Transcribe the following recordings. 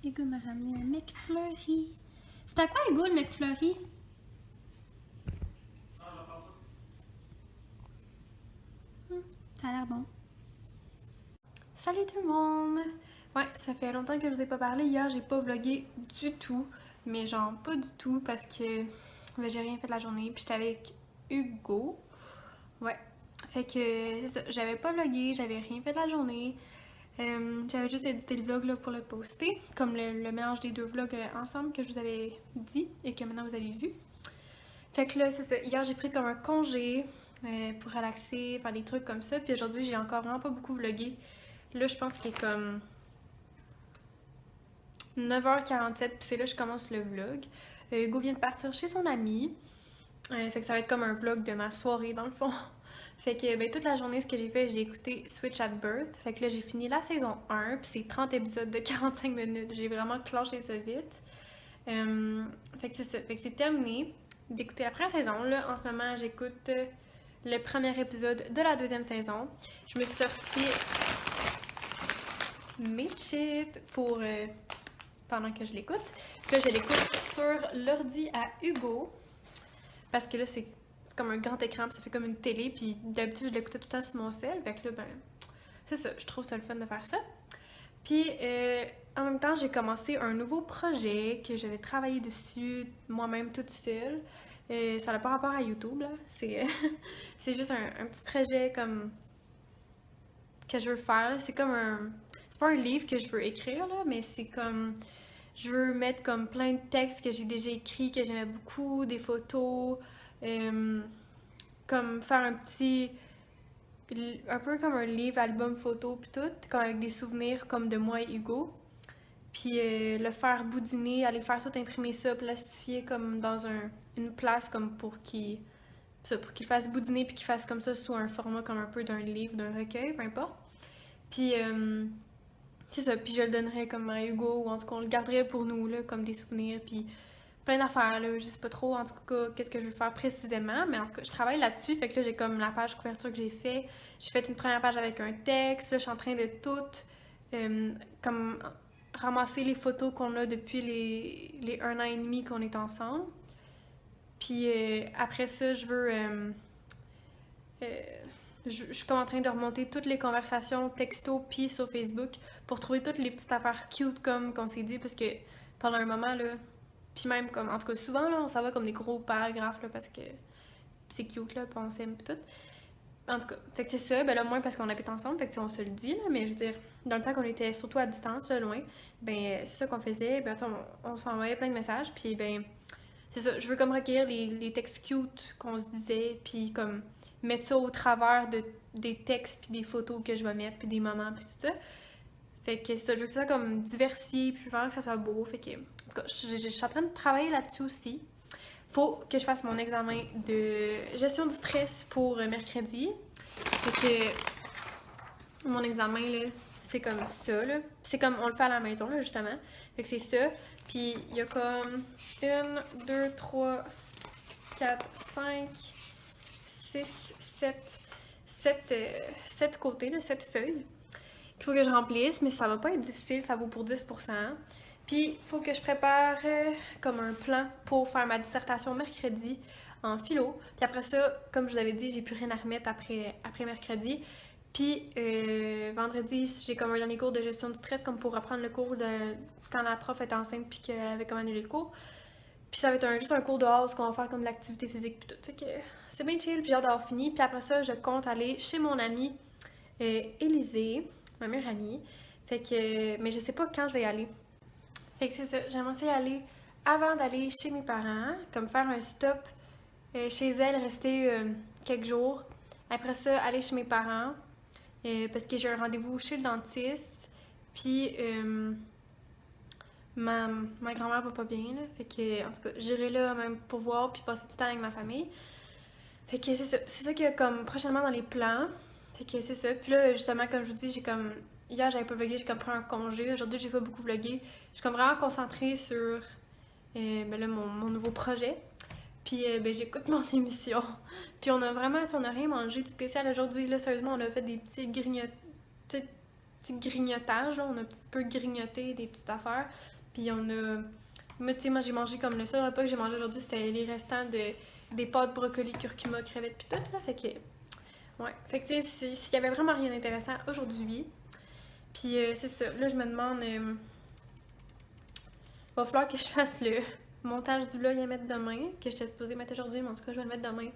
Hugo m'a ramené un McFlurry. C'est à quoi, Hugo, le McFlurry? Ça a l'air bon. Salut tout le monde! Ouais, ça fait longtemps que je vous ai pas parlé. Hier, j'ai pas vlogué du tout. Mais genre, pas du tout parce que j'ai rien fait de la journée. Puis j'étais avec Hugo. Ouais. Fait que c'est ça. J'avais pas vlogué, j'avais rien fait de la journée. J'avais juste édité le vlog là, pour le poster. Comme le mélange des deux vlogs ensemble que je vous avais dit et que maintenant vous avez vu. Fait que là, c'est ça. Hier, j'ai pris comme un congé pour relaxer, faire des trucs comme ça. Puis aujourd'hui, j'ai encore vraiment pas beaucoup vlogué. Là, je pense qu'il est comme 9h47, puis c'est là que je commence le vlog. Hugo vient de partir chez son ami. Fait que ça va être comme un vlog de ma soirée, dans le fond. Fait que ben, toute la journée, ce que j'ai fait, j'ai écouté Switch at Birth. Fait que là, j'ai fini la saison 1, puis c'est 30 épisodes de 45 minutes. J'ai vraiment clenché ça vite. Fait que c'est ça. Fait que j'ai terminé d'écouter la première saison. Là, en ce moment, j'écoute le premier épisode de la deuxième saison. Je me suis sorti mes chips pour pendant que je l'écoute. Puis là, je l'écoute sur l'ordi à Hugo. Parce que là, c'est comme un grand écran, puis ça fait comme une télé. Puis d'habitude, je l'écoutais tout le temps sur mon cell. Fait que là, ben, c'est ça. Je trouve ça le fun de faire ça. Puis en même temps, j'ai commencé un nouveau projet que je vais travailler dessus moi-même toute seule. Ça n'a pas rapport à YouTube, là. C'est c'est juste un petit projet comme que je veux faire, là. C'est comme un... C'est pas un livre que je veux écrire, là, mais c'est comme... Je veux mettre comme plein de textes que j'ai déjà écrits, que j'aimais beaucoup, des photos, euh, comme faire un petit... Un peu comme un livre, album, photo, puis tout, comme avec des souvenirs comme de moi et Hugo. Puis le faire boudiner, aller faire tout imprimer ça, plastifier comme dans une place comme pour qu'il fasse boudiner puis qu'il fasse comme ça sous un format comme un peu d'un livre, d'un recueil, peu importe. Puis c'est ça, puis je le donnerais comme à Hugo ou en tout cas on le garderait pour nous là comme des souvenirs puis plein d'affaires là, je sais pas trop en tout cas qu'est-ce que je veux faire précisément, mais en tout cas je travaille là-dessus, fait que là j'ai comme la page couverture que j'ai fait une première page avec un texte, là je suis en train de tout comme ramasser les photos qu'on a depuis les 1 an et demi qu'on est ensemble. Puis après ça, euh, je suis comme en train de remonter toutes les conversations texto puis sur Facebook pour trouver toutes les petites affaires cute comme qu'on s'est dit parce que pendant un moment là, puis même comme en tout cas souvent là, on s'en va comme des gros paragraphes là parce que c'est cute là, puis on s'aime pis tout. En tout cas, fait que c'est ça, ben là moins parce qu'on habite ensemble, fait que on se le dit là, mais je veux dire, dans le temps qu'on était surtout à distance, là, loin, ben c'est ça qu'on faisait, ben on s'envoyait plein de messages, puis ben c'est ça, je veux comme recueillir les textes cute qu'on se disait, puis comme mettre ça au travers des textes puis des photos que je vais mettre, puis des moments, puis tout ça. Fait que c'est ça, je veux que ça soit comme diversifié, puis je veux vraiment que ça soit beau, fait que, en tout cas, je suis en train de travailler là-dessus aussi. Faut que je fasse mon examen de gestion du stress pour mercredi. Fait que mon examen, là, c'est comme ça, là. C'est comme, on le fait à la maison, là, justement. Fait que c'est ça. Puis il y a comme 1, 2, 3, 4, 5, 6, 7 côtés, là, 7 feuilles qu'il faut que je remplisse, mais ça va pas être difficile, ça vaut pour 10%. Puis il faut que je prépare comme un plan pour faire ma dissertation mercredi en philo. Puis après ça, comme je vous avais dit, j'ai plus rien à remettre après mercredi. Puis vendredi, j'ai comme un dernier cours de gestion du stress, comme pour reprendre le cours de quand la prof était enceinte puis qu'elle avait comme annulé le cours. Puis ça va être juste un cours dehors, ce qu'on va faire comme de l'activité physique puis tout. Fait que c'est bien chill, puis j'ai hâte d'avoir fini. Puis après ça, je compte aller chez mon amie Élisée, ma meilleure amie. Fait que, mais je sais pas quand je vais y aller. Fait que c'est ça, j'aimerais ça y aller avant d'aller chez mes parents, comme faire un stop chez elle, rester quelques jours. Après ça, aller chez mes parents, parce que j'ai un rendez-vous chez le dentiste. Puis ma grand-mère va pas bien, là. Fait que, en tout cas, j'irai là même pour voir, puis passer du temps avec ma famille. Fait que c'est ça qu'il y a comme prochainement dans les plans. Fait que c'est ça. Puis là, justement, comme je vous dis, j'ai comme. Hier, j'avais pas vlogué, j'ai comme pris un congé. Aujourd'hui, j'ai pas beaucoup vlogué. Je suis comme vraiment concentrée sur ben là, mon nouveau projet. Puis ben, j'écoute mon émission. Puis on a rien mangé de spécial aujourd'hui. Là, sérieusement, on a fait des petits grignotages. Là. On a un petit peu grignoté des petites affaires. Puis on a... Moi, tu sais, moi j'ai mangé comme le seul repas que j'ai mangé aujourd'hui, c'était les restants des pâtes brocoli, curcuma, crevettes puis tout, là. Fait que... Ouais. Fait que tu sais, s'il y avait vraiment rien d'intéressant aujourd'hui. Puis c'est ça. Là, je me demande... va falloir que je fasse le montage du vlog à mettre demain, que j'étais supposée mettre aujourd'hui, mais en tout cas, je vais le mettre demain.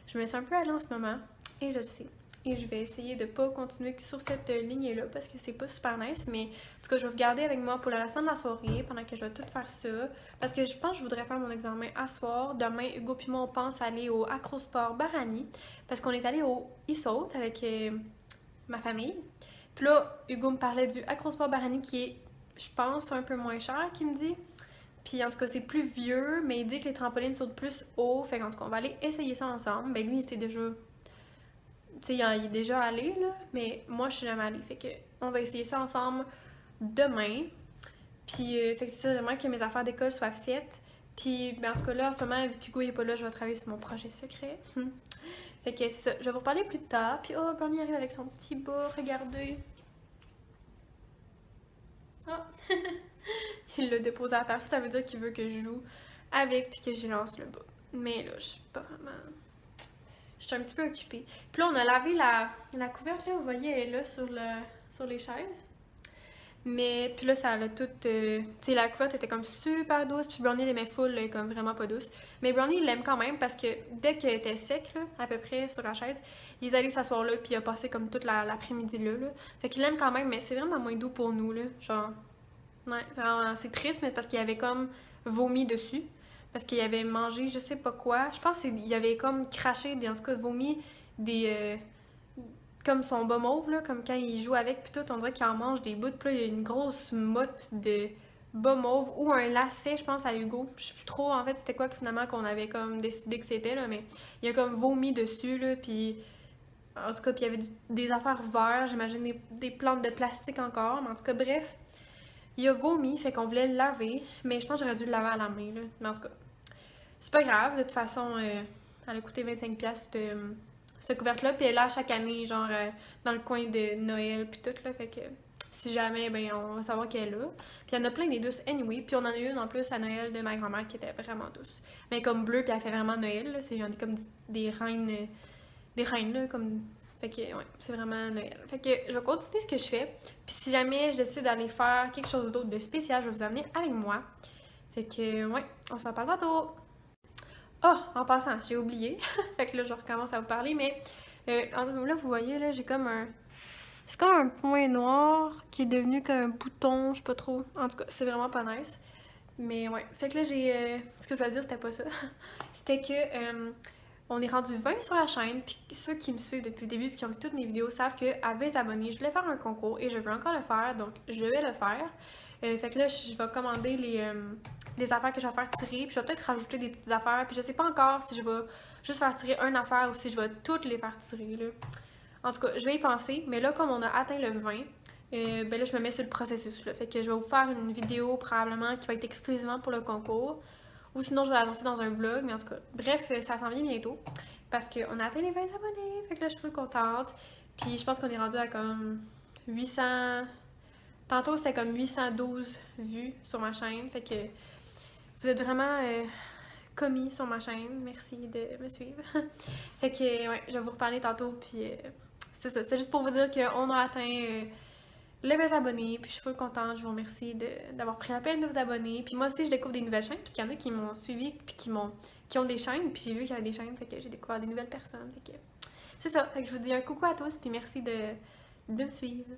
Je me sens un peu allée en ce moment, et je le sais. Et je vais essayer de pas continuer sur cette lignée-là, parce que c'est pas super nice, mais en tout cas, je vais vous garder avec moi pour le restant de la soirée, pendant que je vais tout faire ça. Parce que je pense que je voudrais faire mon examen à soir. Demain, Hugo puis moi, on pense aller au Acrosport Barani, parce qu'on est allé au Issault avec ma famille. Puis là, Hugo me parlait du Acrosport Barani qui est, je pense, un peu moins cher, qu'il me dit. Puis en tout cas, c'est plus vieux, mais il dit que les trampolines sautent plus haut. Fait qu'en tout cas, on va aller essayer ça ensemble. Ben lui, c'est déjà... Tu sais, il est déjà allé, là. Mais moi, je suis jamais allée. Fait que on va essayer ça ensemble demain. Puis, fait que c'est ça, j'aimerais que mes affaires d'école soient faites. Puis, ben en tout cas, là, en ce moment, vu qu'Hugo n'est pas là, je vais travailler sur mon projet secret. Fait que c'est ça. Je vais vous reparler plus tard. Puis, oh, Bernie arrive avec son petit bas. Regardez. Ah! Il l'a déposé à terre. Ça veut dire qu'il veut que je joue avec puis que j'y lance le bas. Mais là, je suis pas vraiment... Je suis un petit peu occupée. Puis là, on a lavé la couverte, là. Vous voyez, elle est là sur les chaises. Mais puis là, ça a tout... tu sais, la couverte était comme super douce. Puis Brownie l'aimait full, là, comme vraiment pas douce. Mais Brownie, il l'aime quand même parce que dès qu'elle était sec, là, à peu près sur la chaise, il est allé s'asseoir là. Puis il a passé comme toute l'après-midi là. Fait qu'il l'aime quand même, mais c'est vraiment moins doux pour nous, là. Genre... Ouais, c'est triste, mais c'est parce qu'il avait comme vomi dessus. Parce qu'il avait mangé je sais pas quoi. Je pense qu'il avait comme craché, en tout cas vomi des... comme son bas mauve, là, comme quand il joue avec, puis tout, on dirait qu'il en mange des bouts. Puis là, il y a une grosse motte de bas mauve ou un lacet, je pense, à Hugo. Je sais plus trop, en fait, c'était quoi que finalement qu'on avait comme décidé que c'était, là, mais il a comme vomi dessus, là, puis... En tout cas, puis il y avait des affaires vertes, j'imagine des plantes de plastique encore, mais en tout cas, bref... Il a vomi, fait qu'on voulait le laver, mais je pense que j'aurais dû le laver à la main, là. Mais en tout cas, c'est pas grave, de toute façon, elle a coûté 25$ cette couverte-là, puis elle est là chaque année, genre dans le coin de Noël, puis tout, là, fait que si jamais, ben on va savoir qu'elle est là. Puis il y en a plein des douces anyway, puis on en a une en plus à Noël de ma grand-mère qui était vraiment douce. Mais comme bleue, puis elle fait vraiment Noël, là, c'est comme des reines, là, comme... Fait que, ouais, c'est vraiment Noël. Fait que je vais continuer ce que je fais. Puis si jamais je décide d'aller faire quelque chose d'autre de spécial, je vais vous amener avec moi. Fait que, ouais, on s'en parle tantôt. Oh, en passant, j'ai oublié. Fait que là, je recommence à vous parler, mais là, vous voyez, là, j'ai comme un... C'est comme un point noir qui est devenu comme un bouton, je sais pas trop. En tout cas, c'est vraiment pas nice. Mais ouais, fait que là, j'ai... Ce que je voulais dire, c'était pas ça. C'était que... on est rendu 20 sur la chaîne, puis ceux qui me suivent depuis le début et qui ont vu toutes mes vidéos savent qu'à 20 abonnés, je voulais faire un concours et je veux encore le faire, donc je vais le faire. Fait que là, je vais commander les affaires que je vais faire tirer, puis je vais peut-être rajouter des petites affaires, puis je sais pas encore si je vais juste faire tirer une affaire ou si je vais toutes les faire tirer, là. En tout cas, je vais y penser, mais là, comme on a atteint le 20, ben là, je me mets sur le processus, là. Fait que je vais vous faire une vidéo probablement qui va être exclusivement pour le concours. Ou sinon, je vais l'annoncer dans un vlog, mais en tout cas, bref, ça s'en vient bientôt. Parce qu'on a atteint les 20 abonnés, fait que là, je suis full contente. Puis je pense qu'on est rendu à comme 800... Tantôt, c'était comme 812 vues sur ma chaîne, fait que vous êtes vraiment commis sur ma chaîne. Merci de me suivre. Fait que, ouais, je vais vous reparler tantôt, puis c'est ça. C'était juste pour vous dire qu'on a atteint... les 20 abonnés, puis je suis full contente, je vous remercie d'avoir pris la peine de vous abonner. Puis moi aussi, je découvre des nouvelles chaînes, puisqu'il y en a qui m'ont suivi, puis qui ont des chaînes, puis j'ai vu qu'il y avait des chaînes, fait que j'ai découvert des nouvelles personnes. Fait que c'est ça, fait que je vous dis un coucou à tous, puis merci de me suivre.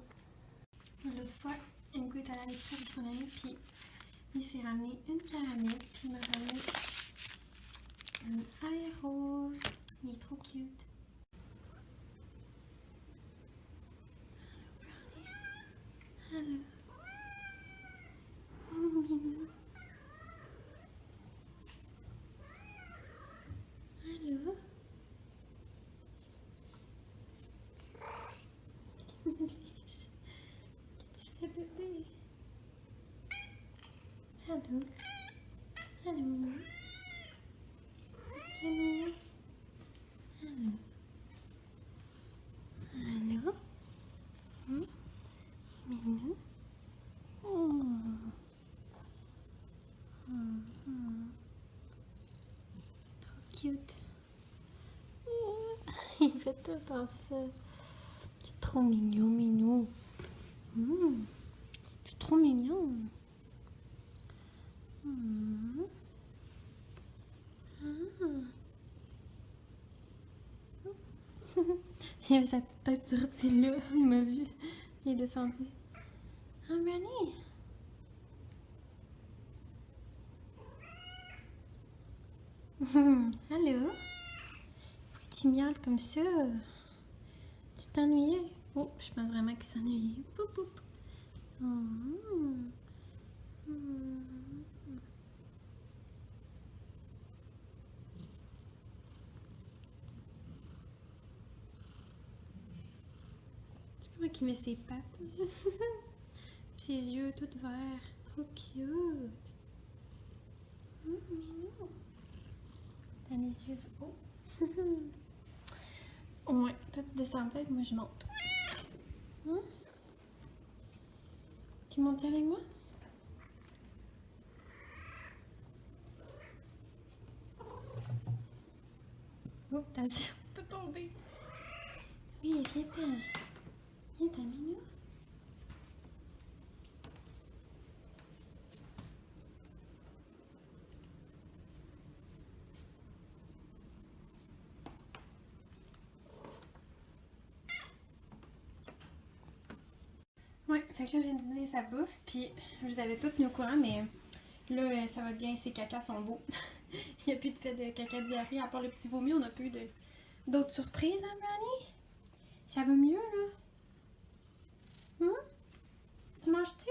L'autre fois, Hugo est allé à l'épicerie avec son ami, puis il s'est ramené une caramel, puis il m'a ramené un aéro. Il est trop cute. Allô. Oh, mignon. Allô. Qu'est-ce que tu fais, bébé? Allô. Allô. Qu'est-ce qu'il y a? Allô. Allô. Mignon. Oh. cute. Il fait tout dans ça. Tu es trop mignon, mignon. Tu es trop mignon. Il avait sa petite tête sortie là. Il m'a vu. Il est descendu. Ah, Brownie! Allô? Pourquoi tu miaules comme ça? Tu t'ennuyais? Oh, je pense vraiment qu'il s'ennuyait. Poup, poup. C'est comment qu'il met ses pattes. Ses yeux tout verts. Trop cute. Mignon. T'as les yeux... Oh. Ouais, toi tu descends peut-être, moi je monte. Tu montes avec moi? Oh, attention, on peut tomber. Oui, viens-t'en. Viens-t'en, mignon. Ouais, fait que là, j'ai dîné sa bouffe, puis je vous avais pas tenu au courant, mais là, ça va bien, ses cacas sont beaux. Il n'y a plus de fait de caca diarrhée, à part le petit vomi, on a plus d'autres surprises, hein, Brownie? Ça va mieux, là? Tu manges-tu?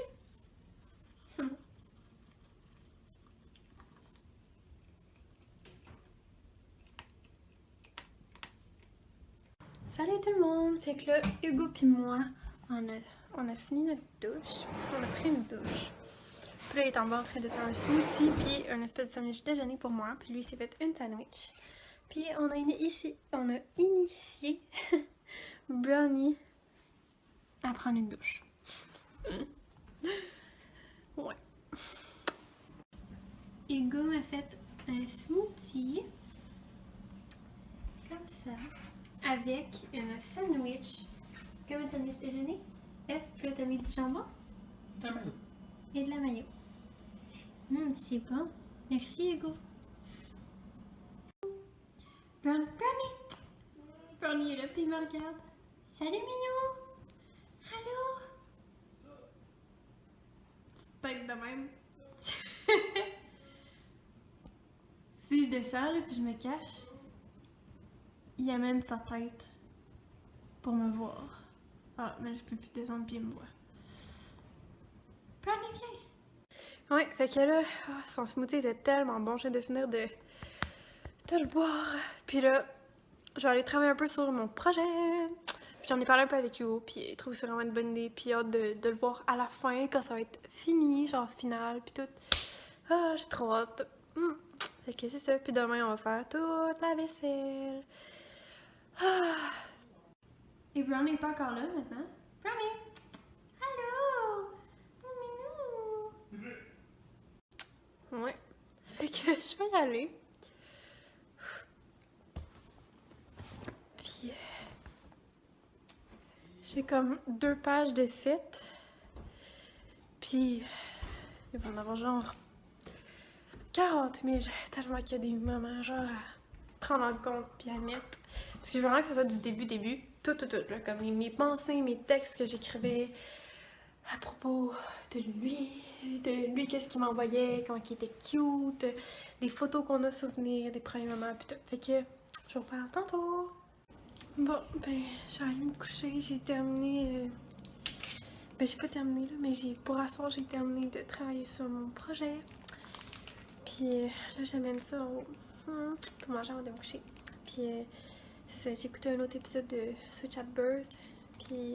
Salut tout le monde! Fait que là, Hugo pis moi, on a fini notre douche. On a pris une douche. Puis là, il est en bas en train de faire un smoothie puis un espèce de sandwich déjeuner pour moi. Puis lui, il s'est fait une sandwich. Puis on a initié Brownie à prendre une douche. Ouais. Hugo m'a fait un smoothie. Comme ça. Avec un sandwich. Comme un sandwich déjeuner. Puis là, t'as mis du jambon. De la mayo. Et de la mayo. C'est bon. Merci, Hugo. Brownie. Brownie est là, puis il me regarde. Salut, mignon. Allô. Petite tête de même. Si je descends, là, puis je me cache, il amène sa tête pour me voir. Ah, mais je peux plus descendre, puis il me voit. Brownie, viens. Ouais, fait que là, son smoothie était tellement bon, je viens de finir de le boire. Puis là, je vais aller travailler un peu sur mon projet. Puis j'en ai parlé un peu avec Hugo, puis il trouve que c'est vraiment une bonne idée. Puis hâte de le voir à la fin, quand ça va être fini, genre final, puis tout. Ah, j'ai trop hâte. Fait que c'est ça. Puis demain, on va faire toute la vaisselle. Ah. Et Brownie n'est pas encore là maintenant. Brownie! Allô! Mon minou! Ouais. Fait que je vais y aller. Puis j'ai comme 2 pages de fêtes. Puis il va en avoir genre 40 000. Tellement qu'il y a des moments genre à prendre en compte puis à mettre. Parce que je veux vraiment que ça soit du début. Tout, là, comme mes pensées, mes textes que j'écrivais à propos de lui, qu'est-ce qu'il m'envoyait, comment il était cute, des photos qu'on a souvenirs, des premiers moments, puis tout. Fait que je vous parle tantôt. Bon, ben, je vais aller me coucher, j'ai terminé, ben j'ai pas terminé là, mais pour ce soir, j'ai terminé de travailler sur mon projet. Puis là, j'amène ça pour manger avant de me coucher. Puis c'est ça, j'ai écouté un autre épisode de Switch at Birth, puis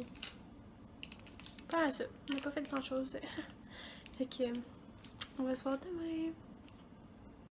voilà ça, on n'a pas fait grand chose. Fait que on va se voir demain.